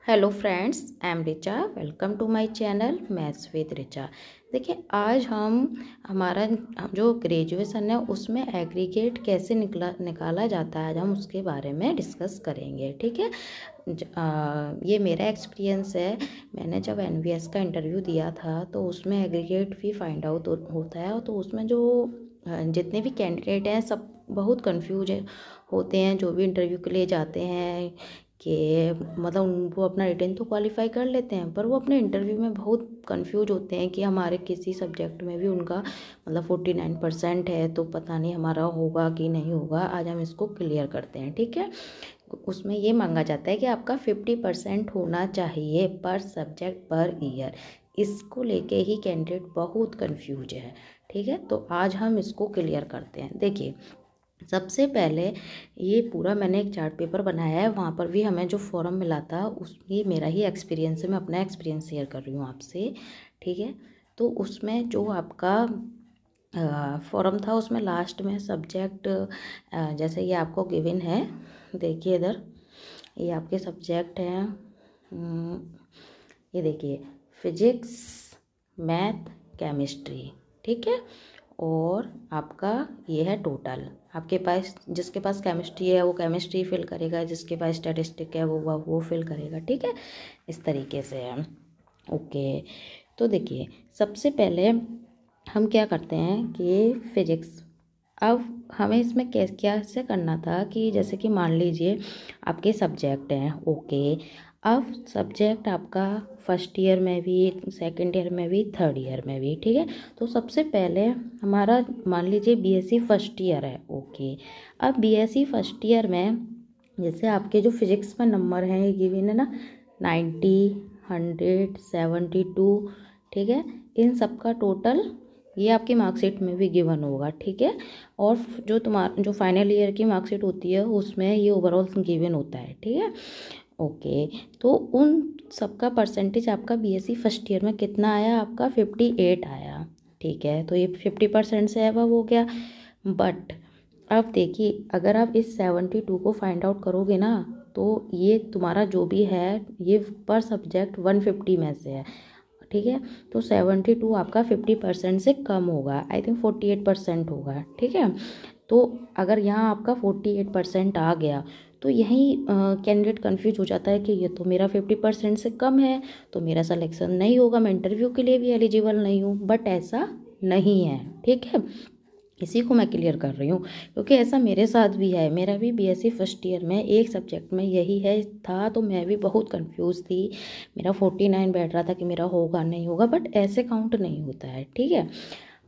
Hello friends, I am Richa. Welcome to my channel maths with Richa. देखिए, आज हम हमारा जो ग्रेजुएशन है उसमें एग्रीगेट कैसे निकाला जाता है, आज हम उसके बारे में डिस्कस करेंगे। ठीक है। ये मेरा एक्सपीरियंस है। मैंने जब एनवीएस का इंटरव्यू दिया था तो उसमें एग्रीगेट भी फाइंड आउट होता है, तो उसमें जो जितने भी कैंडिडेट हैं सब बहुत कंफ्यूज होते हैं। जो भी इंटरव्यू के लिए जाते हैं कि मतलब वो अपना रिटन तो क्वालिफाई कर लेते हैं, पर वो अपने इंटरव्यू में बहुत कंफ्यूज होते हैं कि हमारे किसी सब्जेक्ट में भी उनका मतलब 49% है, तो पता नहीं हमारा होगा कि नहीं होगा। आज हम इसको क्लियर करते हैं। ठीक है। उसमें ये मांगा जाता है कि आपका 50% होना चाहिए पर सब्जेक्ट पर ईयर। इसको लेके ही कैंडिडेट बहुत कंफ्यूज है। ठीक है, तो आज हम इसको क्लियर करते हैं। देखिए, सबसे पहले ये पूरा मैंने एक चार्ट पेपर बनाया है, वहाँ पर भी हमें जो फॉर्म मिला था उसकी मेरा ही एक्सपीरियंस है, मैं अपना एक्सपीरियंस शेयर कर रही हूँ आपसे। ठीक है। तो उसमें जो आपका फॉर्म था उसमें लास्ट में सब्जेक्ट जैसे ये आपको गिवन है, देखिए इधर ये आपके सब्जेक्ट हैं। ये देखिए, फिजिक्स, मैथ, केमिस्ट्री। ठीक है। और आपका ये है टोटल। आपके पास जिसके पास केमिस्ट्री है वो केमिस्ट्री फिल करेगा, जिसके पास स्टैटिस्टिक है वो फिल करेगा। ठीक है, इस तरीके से है। ओके, तो देखिए सबसे पहले हम क्या करते हैं कि फिजिक्स, अब हमें इसमें कैसे करना था कि जैसे कि मान लीजिए आपके सब्जेक्ट हैं। ओके, अब सब्जेक्ट आपका फर्स्ट ईयर में भी, सेकंड ईयर में भी, थर्ड ईयर में भी। ठीक है। तो सबसे पहले हमारा मान लीजिए बीएससी फर्स्ट ईयर है। ओके, अब बीएससी फर्स्ट ईयर में जैसे आपके जो फिजिक्स में नंबर हैं ये गिवन है ना, 90, 100, 72। ठीक है, इन सब का टोटल ये आपकी मार्कशीट में भी गिवन होगा। ठीक है। और जो तुम्हारा जो फाइनल ईयर की मार्कशीट होती है उसमें ये ओवरऑल गिवन होता है। ठीक है। ओके, तो उन सबका परसेंटेज आपका बीएससी फर्स्ट ईयर में कितना आया, आपका 58 आया। ठीक है, तो ये 50% से अबव हो गया। बट अब देखिए, अगर आप इस 72 को फाइंड आउट करोगे ना, तो ये तुम्हारा जो भी है ये पर सब्जेक्ट 150 में से है। ठीक है, तो 72 आपका 50% से कम होगा, आई थिंक 48% होगा। ठीक है, तो अगर यहाँ आपका 48% आ गया तो यही कैंडिडेट कंफ्यूज हो जाता है कि ये तो मेरा 50% से कम है, तो मेरा सिलेक्शन नहीं होगा, मैं इंटरव्यू के लिए भी एलिजिबल नहीं हूँ। बट ऐसा नहीं है। ठीक है, इसी को मैं क्लियर कर रही हूँ क्योंकि ऐसा मेरे साथ भी है। मेरा भी बीएससी फर्स्ट ईयर में एक सब्जेक्ट में यही है था, तो मैं भी बहुत कंफ्यूज थी। मेरा 49 बैठ रहा था कि मेरा होगा नहीं होगा, बट ऐसे काउंट नहीं होता है। ठीक है,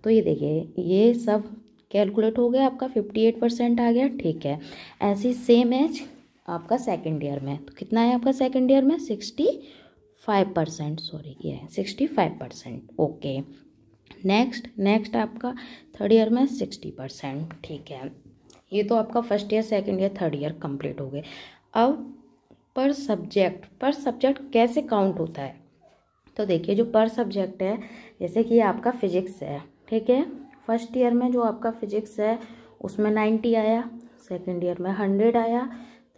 तो ये देखिए ये सब कैलकुलेट हो गया, आपका 58% आ गया। ठीक है, ऐसी सेम एज आपका सेकेंड ईयर में, तो कितना है आपका सेकेंड ईयर में 65%, सॉरी ये है 65%। ओके, नेक्स्ट आपका थर्ड ईयर में 60%। ठीक है, ये तो आपका first year, second year, third year complete हो गए। अब पर सब्जेक्ट कैसे काउंट होता है, तो देखिए जो पर सब्जेक्ट है, जैसे कि आपका फिजिक्स है। ठीक है, फर्स्ट ईयर में जो आपका फिजिक्स है उसमें 90 आया, सेकेंड ईयर में 100 आया,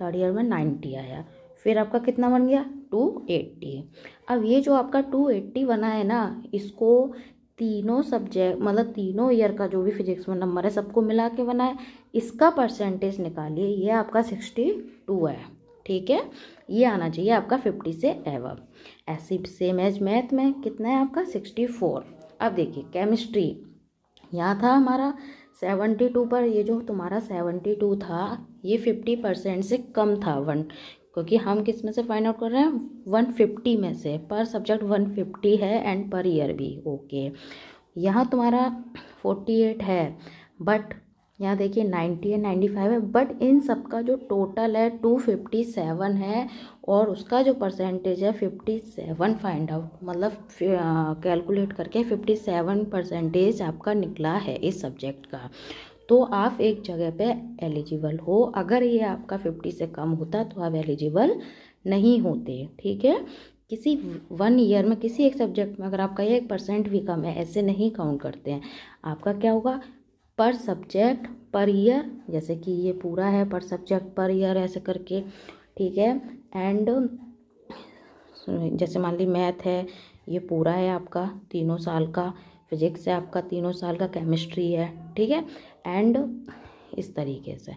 थर्ड ईयर में 90 आया, फिर आपका कितना बन गया 280। अब ये जो आपका 280 बना है ना, इसको तीनों सब्जेक्ट मतलब तीनों ईयर का जो भी फिजिक्स में नंबर है सबको मिला के बना है। इसका परसेंटेज निकालिए, ये आपका 62 है। ठीक है, ये आना चाहिए आपका 50 से एवब। ऐसी सेम एज मैथ में कितना है आपका 64। अब देखिए केमिस्ट्री, यहाँ था हमारा 72 पर, ये जो तुम्हारा 72 था ये 50% से कम था, क्योंकि हम किस में से फाइंड आउट कर रहे हैं 150 में से, पर सब्जेक्ट 150 है एंड पर ईयर भी। ओके, यहाँ तुम्हारा 48 है, बट यहाँ देखिए 90 है, 95 है, बट इन सब का जो टोटल है 257 है, और उसका जो परसेंटेज है 57 फाइंड आउट मतलब कैलकुलेट करके 57% आपका निकला है इस सब्जेक्ट का। तो आप एक जगह पे एलिजिबल हो, अगर ये आपका 50 से कम होता तो आप एलिजिबल नहीं होते। ठीक है, किसी 1 ईयर में किसी एक सब्जेक्ट में अगर आपका 1% भी कम है, ऐसे नहीं काउंट करते हैं। आपका क्या होगा, पर सब्जेक्ट पर ईयर, जैसे कि ये पूरा है पर सब्जेक्ट पर ईयर ऐसे करके। ठीक है, एंड जैसे मान ली मैथ है, ये पूरा है आपका 3 साल का, फिजिक्स है आपका 3 साल का, केमिस्ट्री है, ठीक है। एंड इस तरीके से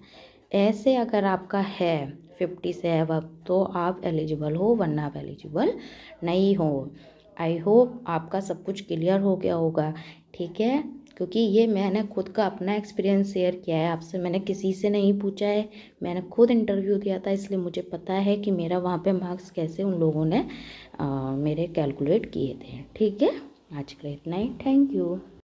ऐसे अगर आपका है 50 से अब तो आप एलिजिबल हो, वरना आप एलिजिबल नहीं हो। आई होप आपका सब कुछ क्लियर हो गया होगा, ठीक है। क्योंकि ये मैंने खुद का अपना एक्सपीरियंस शेयर किया है आपसे, मैंने किसी से नहीं पूछा है, मैंने खुद इंटरव्यू दिया था, इसलिए मुझे पता है कि मेरा वहाँ पे मार्क्स कैसे उन लोगों ने मेरे कैलकुलेट किए थे, ठीक है। आज के लिए इतना ही, थैंक यू।